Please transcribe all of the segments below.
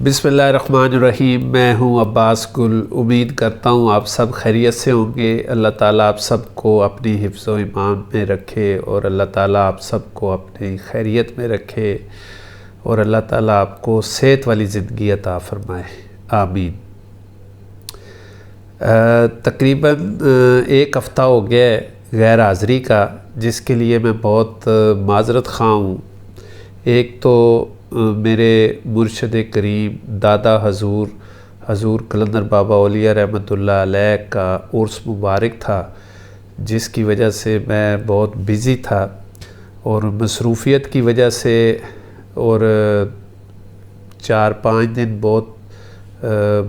بسم اللہ الرحمن الرحیم۔ میں ہوں عباس گل۔ امید کرتا ہوں آپ سب خیریت سے ہوں گے۔ اللہ تعالیٰ آپ سب کو اپنی حفظ و ایمان میں رکھے اور اللہ تعالیٰ آپ سب کو اپنی خیریت میں رکھے اور اللہ تعالیٰ آپ کو صحت والی زندگی عطا فرمائے، آمین۔ تقریباً ایک ہفتہ ہو گیا ہے غیر حاضری کا، جس کے لیے میں بہت معذرت خواہ ہوں۔ ایک تو میرے مرشد کریم دادا حضور قلندر بابا اولیاء رحمۃ اللہ علیہ کا عرس مبارک تھا، جس کی وجہ سے میں بہت بزی تھا اور مصروفیت کی وجہ سے اور 4-5 دن بہت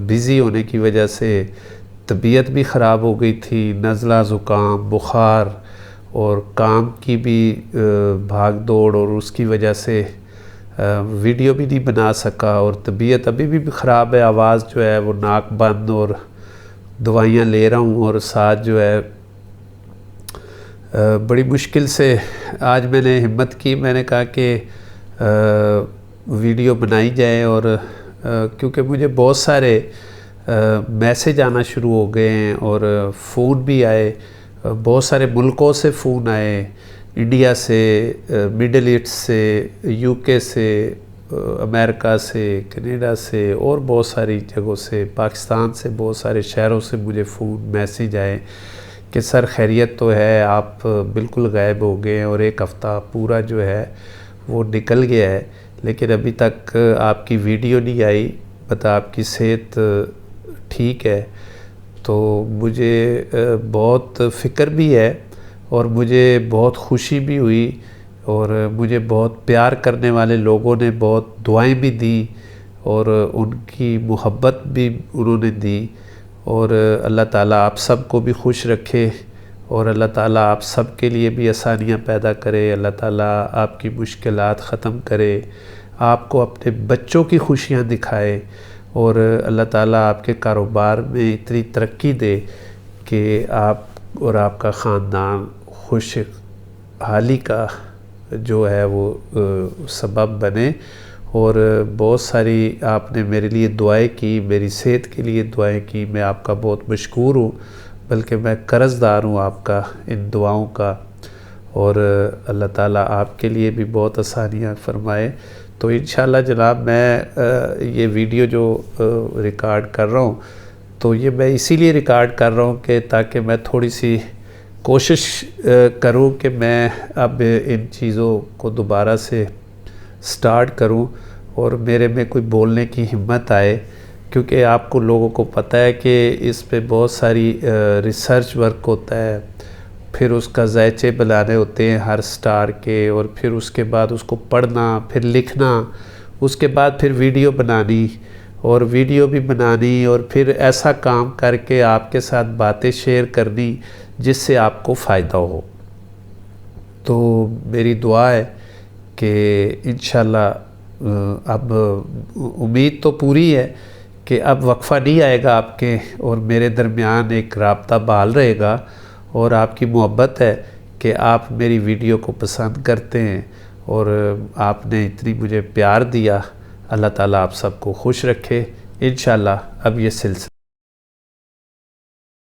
بزی ہونے کی وجہ سے طبیعت بھی خراب ہو گئی تھی، نزلہ زکام بخار اور کام کی بھی بھاگ دوڑ، اور اس کی وجہ سے ویڈیو بھی نہیں بنا سکا، اور طبیعت ابھی بھی خراب ہے۔ آواز جو ہے وہ ناک بند اور دوائیاں لے رہا ہوں، اور ساتھ جو ہے بڑی مشکل سے آج میں نے ہمت کی، میں نے کہا کہ ویڈیو بنائی جائے، اور کیونکہ مجھے بہت سارے میسیج آنا شروع ہو گئے ہیں اور فون بھی آئے، بہت سارے ملکوں سے فون آئے، انڈیا سے، مڈل ایسٹ سے، یو کے سے، امریکہ سے، کینیڈا سے، اور بہت ساری جگہوں سے، پاکستان سے بہت سارے شہروں سے مجھے فون میسیج آئے کہ سر خیریت تو ہے، آپ بالکل غائب ہو گئے ہیں اور ایک ہفتہ پورا جو ہے وہ نکل گیا ہے، لیکن ابھی تک آپ کی ویڈیو نہیں آئی، بتا آپ کی صحت ٹھیک ہے۔ تو مجھے بہت فکر بھی ہے اور مجھے بہت خوشی بھی ہوئی، اور مجھے بہت پیار کرنے والے لوگوں نے بہت دعائیں بھی دیں اور ان کی محبت بھی انہوں نے دی، اور اللہ تعالیٰ آپ سب کو بھی خوش رکھے اور اللہ تعالیٰ آپ سب کے لیے بھی آسانیاں پیدا کرے، اللہ تعالیٰ آپ کی مشکلات ختم کرے، آپ کو اپنے بچوں کی خوشیاں دکھائے، اور اللہ تعالیٰ آپ کے کاروبار میں اتنی ترقی دے کہ آپ اور آپ کا خاندان خوشحالی کا جو ہے وہ سبب بنے۔ اور بہت ساری آپ نے میرے لیے دعائیں کی، میری صحت کے لیے دعائیں کی، میں آپ کا بہت مشکور ہوں، بلکہ میں قرض دار ہوں آپ کا ان دعاؤں کا، اور اللہ تعالیٰ آپ کے لیے بھی بہت آسانیاں فرمائے۔ تو انشاءاللہ جناب، میں یہ ویڈیو جو ریکارڈ کر رہا ہوں، تو یہ میں اسی لیے ریکارڈ کر رہا ہوں کہ تاکہ میں تھوڑی سی کوشش کروں کہ میں اب ان چیزوں کو دوبارہ سے سٹارٹ کروں اور میرے میں کوئی بولنے کی ہمت آئے، کیونکہ آپ کو لوگوں کو پتہ ہے کہ اس پہ بہت ساری ریسرچ ورک ہوتا ہے، پھر اس کا ذائچے بلانے ہوتے ہیں ہر سٹار کے، اور پھر اس کے بعد اس کو پڑھنا، پھر لکھنا، اس کے بعد پھر ویڈیو بنانی اور ویڈیو بھی بنانی، اور پھر ایسا کام کر کے آپ کے ساتھ باتیں شیئر کرنی جس سے آپ کو فائدہ ہو۔ تو میری دعا ہے کہ انشاءاللہ اب امید تو پوری ہے کہ اب وقفہ نہیں آئے گا آپ کے اور میرے درمیان، ایک رابطہ بحال رہے گا، اور آپ کی محبت ہے کہ آپ میری ویڈیو کو پسند کرتے ہیں اور آپ نے اتنی مجھے پیار دیا۔ اللہ تعالیٰ آپ سب کو خوش رکھے۔ انشاءاللہ اب یہ سلسلہ